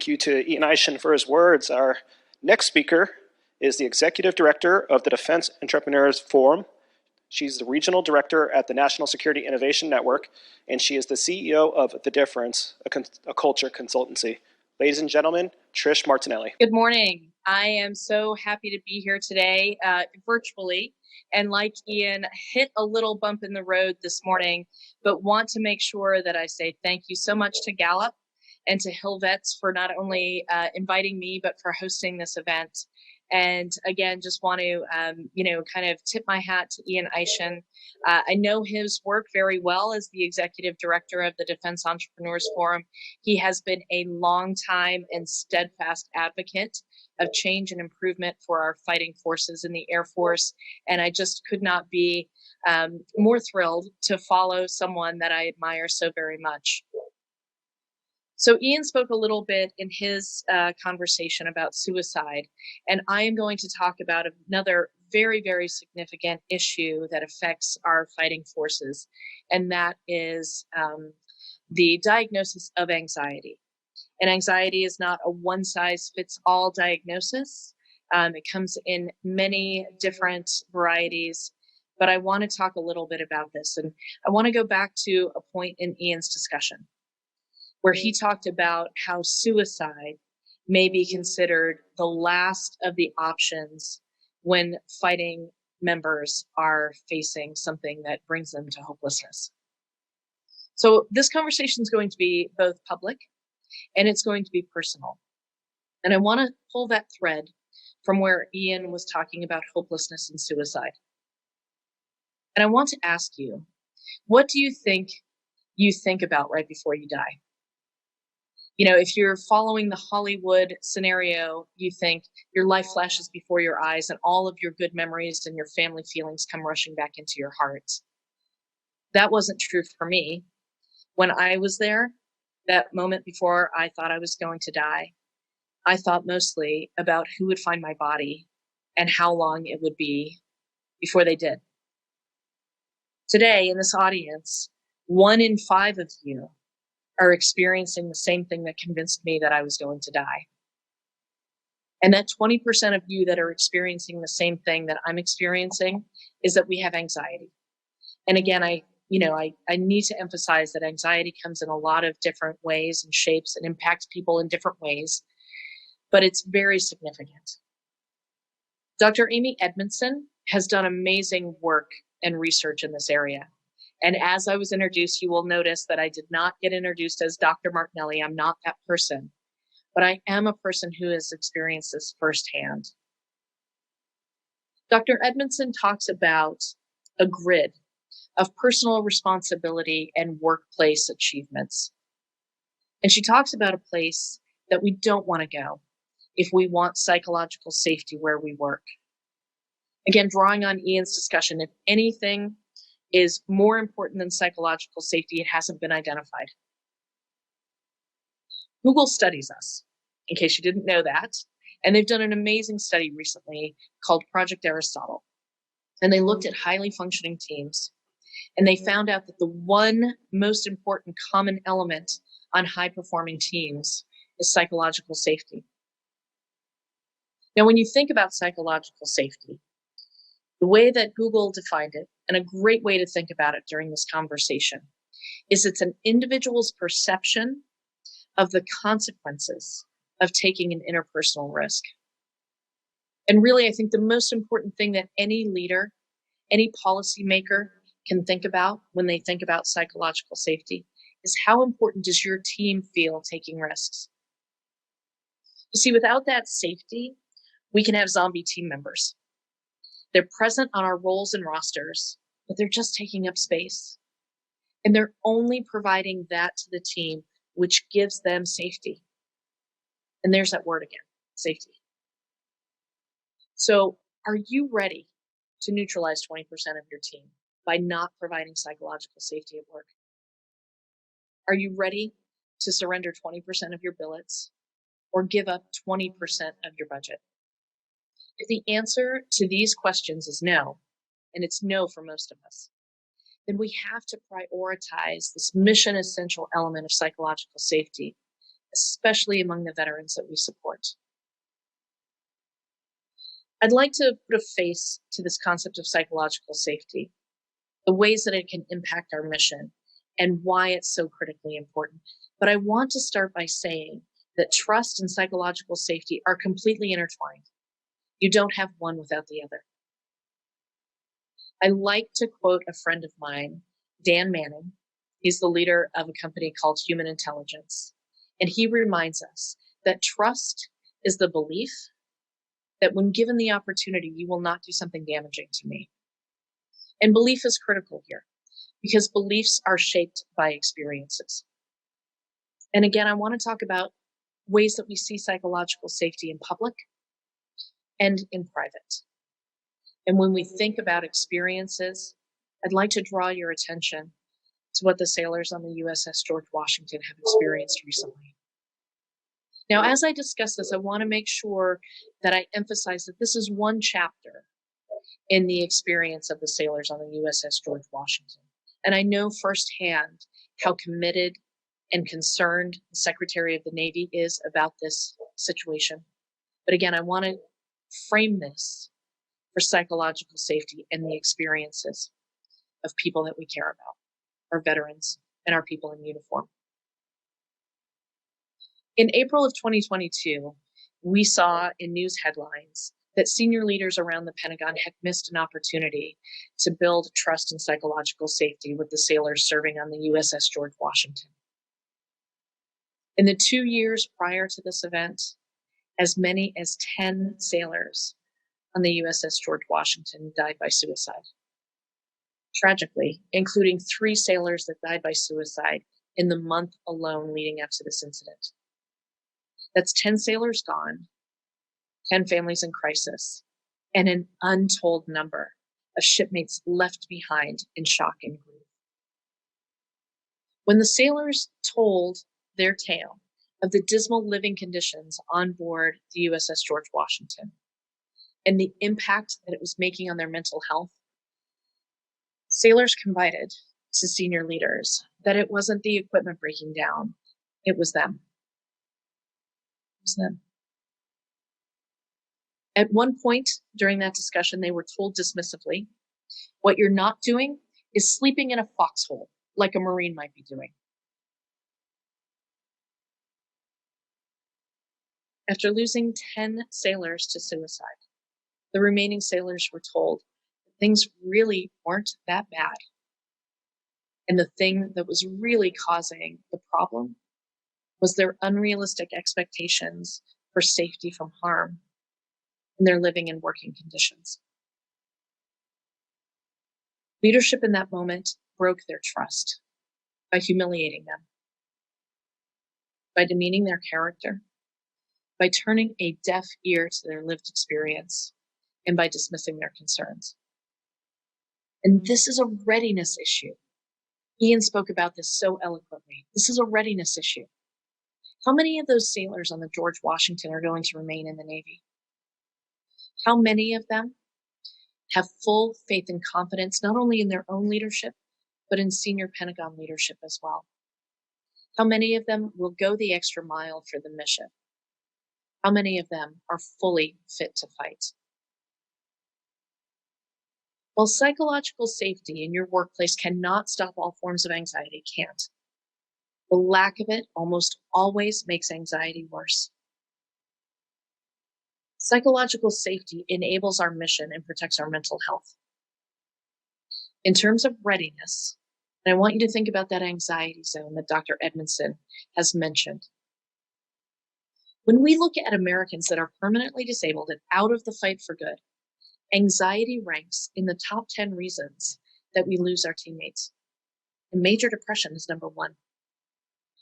thank you to Ian Eischen for his words. Our next speaker is the Executive Director of the Defense Entrepreneurs Forum. She's the Regional Director at the National Security Innovation Network, and she is the CEO of The Difference, a culture consultancy. Ladies and gentlemen, Trish Martinelli. Good morning. I am so happy to be here today virtually, and like Ian, hit a little bump in the road this morning, but want to make sure that I say thank you so much to Gallup and to HillVets for not only inviting me, but for hosting this event. And again, just want to, kind of tip my hat to Ian Eischen. I know his work very well as the Executive Director of the Defense Entrepreneurs Forum. He has been a long time and steadfast advocate of change and improvement for our fighting forces in the Air Force. And I just could not be more thrilled to follow someone that I admire so very much. So Ian spoke a little bit in his conversation about suicide, and I am going to talk about another very, very significant issue that affects our fighting forces, and that is the diagnosis of anxiety. And anxiety is not a one-size-fits-all diagnosis. It comes in many different varieties, but I want to talk a little bit about this, and I want to go back to a point in Ian's discussion where he talked about how suicide may be considered the last of the options when fighting members are facing something that brings them to hopelessness. So this conversation is going to be both public and it's going to be personal. And I want to pull that thread from where Ian was talking about hopelessness and suicide. And I want to ask you, what do you think about right before you die? You know, if you're following the Hollywood scenario, you think your life flashes before your eyes and all of your good memories and your family feelings come rushing back into your heart. That wasn't true for me. When I was there, that moment before I thought I was going to die, I thought mostly about who would find my body and how long it would be before they did. Today, in this audience, 1 in 5 of you are experiencing the same thing that convinced me that I was going to die. And that 20% of you that are experiencing the same thing that I'm experiencing is that we have anxiety. And again, I need to emphasize that anxiety comes in a lot of different ways and shapes and impacts people in different ways, but it's very significant. Dr. Amy Edmondson has done amazing work and research in this area. And as I was introduced, you will notice that I did not get introduced as Dr. Martinelli. I'm not that person, but I am a person who has experienced this firsthand. Dr. Edmondson talks about a grid of personal responsibility and workplace achievements. And she talks about a place that we don't want to go if we want psychological safety where we work. Again, drawing on Ian's discussion, if anything is more important than psychological safety, it hasn't been identified. Google studies us, in case you didn't know that, and they've done an amazing study recently called Project Aristotle. And they looked at highly functioning teams, and they found out that the one most important common element on high-performing teams is psychological safety. Now, when you think about psychological safety, the way that Google defined it, and a great way to think about it during this conversation, is it's an individual's perception of the consequences of taking an interpersonal risk. And really, I think the most important thing that any leader, any policymaker can think about when they think about psychological safety is how important does your team feel taking risks? You see, without that safety, we can have zombie team members. They're present on our roles and rosters, but they're just taking up space. And they're only providing that to the team, which gives them safety. And there's that word again, safety. So are you ready to neutralize 20% of your team by not providing psychological safety at work? Are you ready to surrender 20% of your billets or give up 20% of your budget? If the answer to these questions is no, and it's no for most of us, then we have to prioritize this mission essential element of psychological safety especially among the veterans that we support. I'd like to put a face to this concept of psychological safety, the ways that it can impact our mission, and why it's so critically important. But I want to start by saying that trust and psychological safety are completely intertwined. You don't have one without the other. I like to quote a friend of mine, Dan Manning. He's the leader of a company called Human Intelligence. And he reminds us that trust is the belief that when given the opportunity, you will not do something damaging to me. And belief is critical here because beliefs are shaped by experiences. And again, I want to talk about ways that we see psychological safety in public and in private. And when we think about experiences, I'd like to draw your attention to what the sailors on the USS George Washington have experienced recently. Now, as I discuss this, I want to make sure that I emphasize that this is one chapter in the experience of the sailors on the USS George Washington. And I know firsthand how committed and concerned the Secretary of the Navy is about this situation. But again, I want to frame this for psychological safety and the experiences of people that we care about, our veterans and our people in uniform. In April of 2022, we saw in news headlines that senior leaders around the Pentagon had missed an opportunity to build trust and psychological safety with the sailors serving on the USS George Washington. In the 2 years prior to this event, as many as 10 sailors on the USS George Washington died by suicide. Tragically, including 3 sailors that died by suicide in the month alone leading up to this incident. That's 10 sailors gone, 10 families in crisis, and an untold number of shipmates left behind in shock and grief. When the sailors told their tale of the dismal living conditions on board the USS George Washington and the impact that it was making on their mental health, sailors confided to senior leaders that it wasn't the equipment breaking down, it was them. It was them. At one point during that discussion, they were told dismissively, "What you're not doing is sleeping in a foxhole like a Marine might be doing." After losing 10 sailors to suicide, the remaining sailors were told that things really weren't that bad. And the thing that was really causing the problem was their unrealistic expectations for safety from harm in their living and working conditions. Leadership in that moment broke their trust by humiliating them, by demeaning their character, by turning a deaf ear to their lived experience, and by dismissing their concerns. And this is a readiness issue. Ian spoke about this so eloquently. This is a readiness issue. How many of those sailors on the George Washington are going to remain in the Navy? How many of them have full faith and confidence, not only in their own leadership, but in senior Pentagon leadership as well? How many of them will go the extra mile for the mission? How many of them are fully fit to fight? While psychological safety in your workplace cannot stop all forms of anxiety, it can't. The lack of it almost always makes anxiety worse. Psychological safety enables our mission and protects our mental health. In terms of readiness, and I want you to think about that anxiety zone that Dr. Edmondson has mentioned. When we look at Americans that are permanently disabled and out of the fight for good, anxiety ranks in the top 10 reasons that we lose our teammates. And major depression is number 1.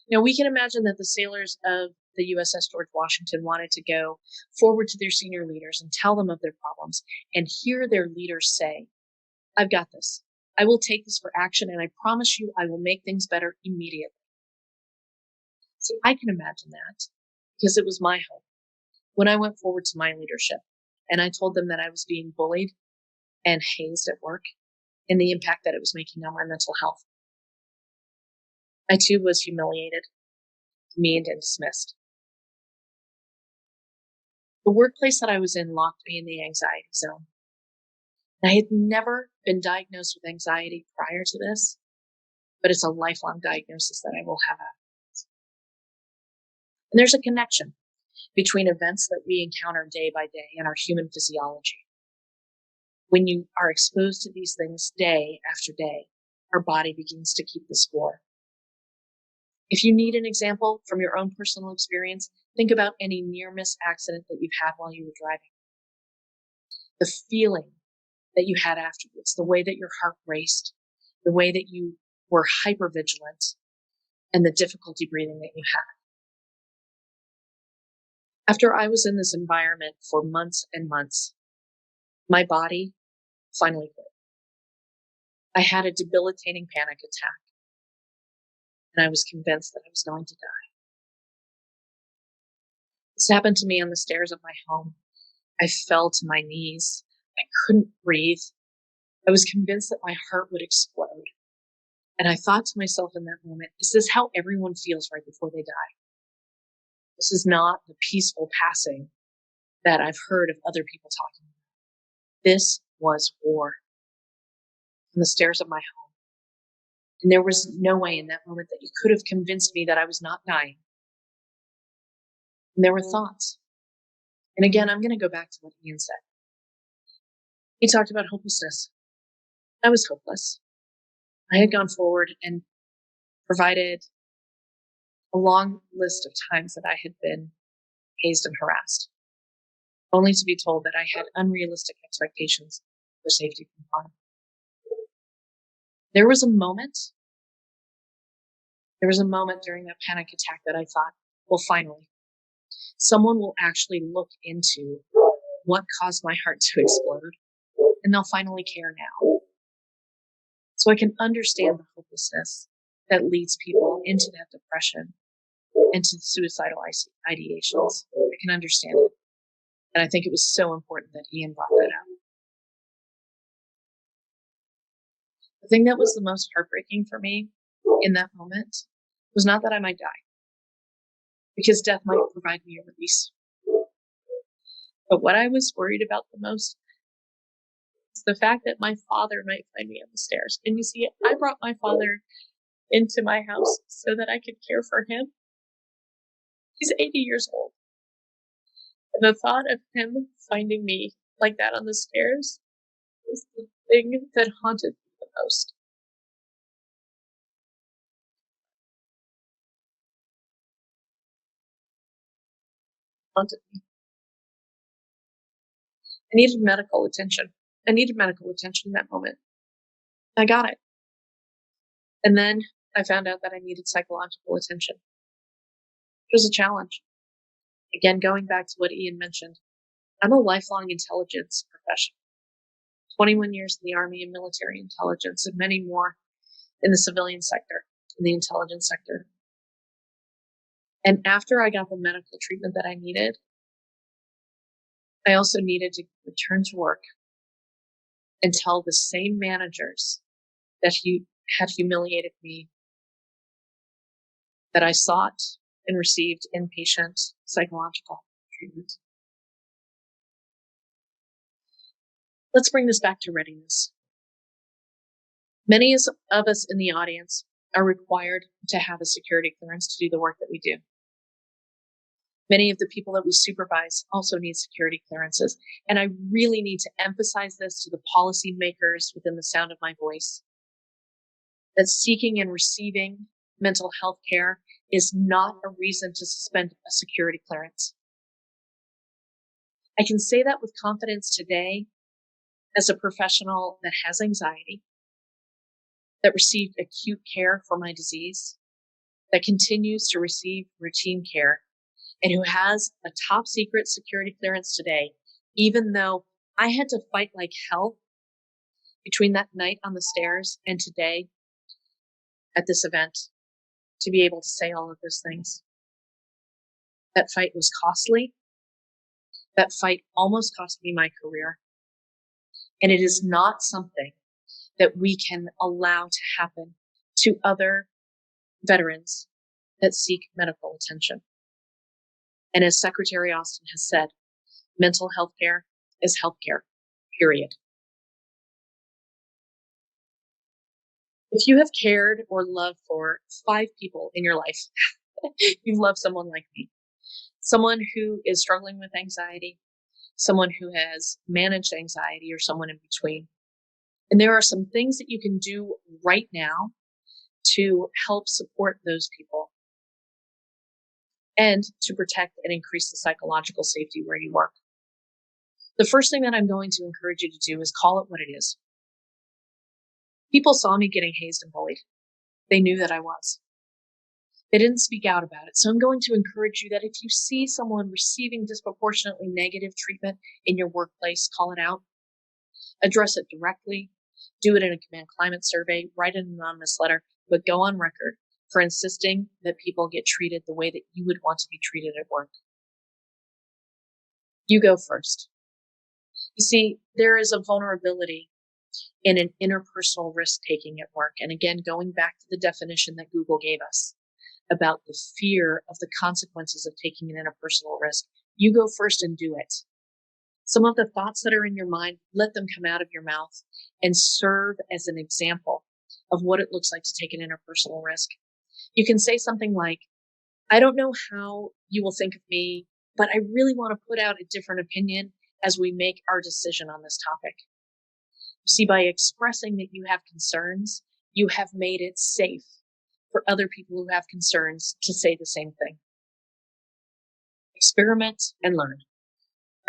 Now, we can imagine that the sailors of the USS George Washington wanted to go forward to their senior leaders and tell them of their problems and hear their leaders say, "I've got this. I will take this for action, and I promise you I will make things better immediately." See, I can imagine that because it was my hope when I went forward to my leadership and I told them that I was being bullied and hazed at work and the impact that it was making on my mental health. I too was humiliated, demeaned, and dismissed. The workplace that I was in locked me in the anxiety zone. I had never been diagnosed with anxiety prior to this, but it's a lifelong diagnosis that I will have afterwards. And there's a connection between events that we encounter day by day and our human physiology. When you are exposed to these things day after day, our body begins to keep the score. If you need an example from your own personal experience, think about any near-miss accident that you've had while you were driving. The feeling that you had afterwards, the way that your heart raced, the way that you were hypervigilant, and the difficulty breathing that you had. After I was in this environment for months and months, my body finally quit. I had a debilitating panic attack, and I was convinced that I was going to die. This happened to me on the stairs of my home. I fell to my knees. I couldn't breathe. I was convinced that my heart would explode. And I thought to myself in that moment, is this how everyone feels right before they die? This is not the peaceful passing that I've heard of other people talking about. This was war on the stairs of my home. And there was no way in that moment that you could have convinced me that I was not dying. And there were thoughts. And again, I'm going to go back to what Ian said. He talked about hopelessness. I was hopeless. I had gone forward and provided a long list of times that I had been hazed and harassed, only to be told that I had unrealistic expectations for safety from harm. There was a moment during that panic attack that I thought, well, finally, someone will actually look into what caused my heart to explode, and they'll finally care now. So I can understand the hopelessness that leads people into that depression and to suicidal ideations. I can understand it. And I think it was so important that Ian brought that up. The thing that was the most heartbreaking for me in that moment was not that I might die, because death might provide me a release. But what I was worried about the most is the fact that my father might find me on the stairs. And you see, I brought my father into my house so that I could care for him. He's 80 years old. And the thought of him finding me like that on the stairs was the thing that haunted me the most. Haunted me. I needed medical attention. I needed medical attention in that moment. I got it. And then I found out that I needed psychological attention. It was a challenge. Again, going back to what Ian mentioned, I'm a lifelong intelligence professional. 21 years in the Army and military intelligence, and many more in the civilian sector, in the intelligence sector. And after I got the medical treatment that I needed, I also needed to return to work and tell the same managers that had humiliated me that I sought and received inpatient psychological treatment. Let's bring this back to readiness. Many of us in the audience are required to have a security clearance to do the work that we do. Many of the people that we supervise also need security clearances. And I really need to emphasize this to the policymakers within the sound of my voice, that seeking and receiving mental health care is not a reason to suspend a security clearance. I can say that with confidence today as a professional that has anxiety, that received acute care for my disease, that continues to receive routine care, and who has a top secret security clearance today, even though I had to fight like hell between that night on the stairs and today at this event to be able to say all of those things. That fight was costly. That fight almost cost me my career. And it is not something that we can allow to happen to other veterans that seek medical attention. And as Secretary Austin has said, mental health care is healthcare, period. If you have cared or loved for 5 people in your life, you love someone like me, someone who is struggling with anxiety, someone who has managed anxiety, or someone in between. And there are some things that you can do right now to help support those people and to protect and increase the psychological safety where you work. The first thing that I'm going to encourage you to do is call it what it is. People saw me getting hazed and bullied. They knew that I was. They didn't speak out about it. So I'm going to encourage you that if you see someone receiving disproportionately negative treatment in your workplace, call it out, address it directly, do it in a command climate survey, write an anonymous letter, but go on record for insisting that people get treated the way that you would want to be treated at work. You go first. You see, there is a vulnerability in an interpersonal risk-taking at work. And again, going back to the definition that Google gave us about the fear of the consequences of taking an interpersonal risk, you go first and do it. Some of the thoughts that are in your mind, let them come out of your mouth and serve as an example of what it looks like to take an interpersonal risk. You can say something like, I don't know how you will think of me, but I really want to put out a different opinion as we make our decision on this topic. See, by expressing that you have concerns, you have made it safe for other people who have concerns to say the same thing. Experiment and learn.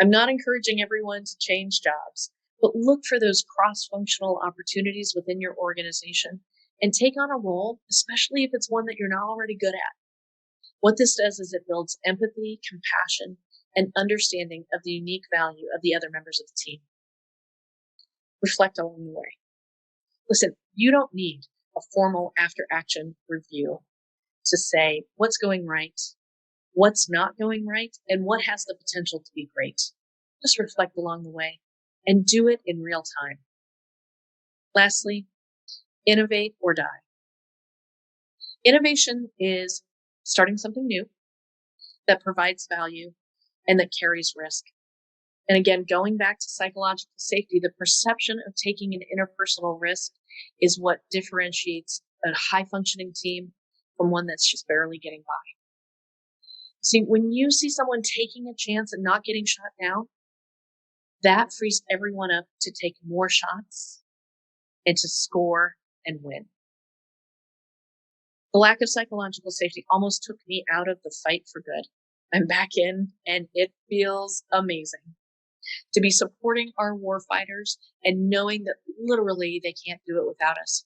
I'm not encouraging everyone to change jobs, but look for those cross-functional opportunities within your organization and take on a role, especially if it's one that you're not already good at. What this does is it builds empathy, compassion, and understanding of the unique value of the other members of the team. Reflect along the way. Listen, you don't need a formal after-action review to say what's going right, what's not going right, and what has the potential to be great. Just reflect along the way and do it in real time. Lastly, innovate or die. Innovation is starting something new that provides value and that carries risk. And again, going back to psychological safety, the perception of taking an interpersonal risk is what differentiates a high-functioning team from one that's just barely getting by. See, when you see someone taking a chance and not getting shot down, that frees everyone up to take more shots and to score and win. The lack of psychological safety almost took me out of the fight for good. I'm back in, and it feels amazing to be supporting our warfighters and knowing that literally they can't do it without us.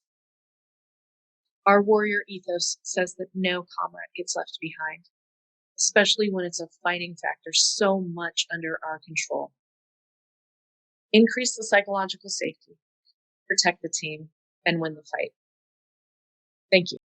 Our warrior ethos says that no comrade gets left behind, especially when it's a fighting factor so much under our control. Increase the psychological safety, protect the team, and win the fight. Thank you.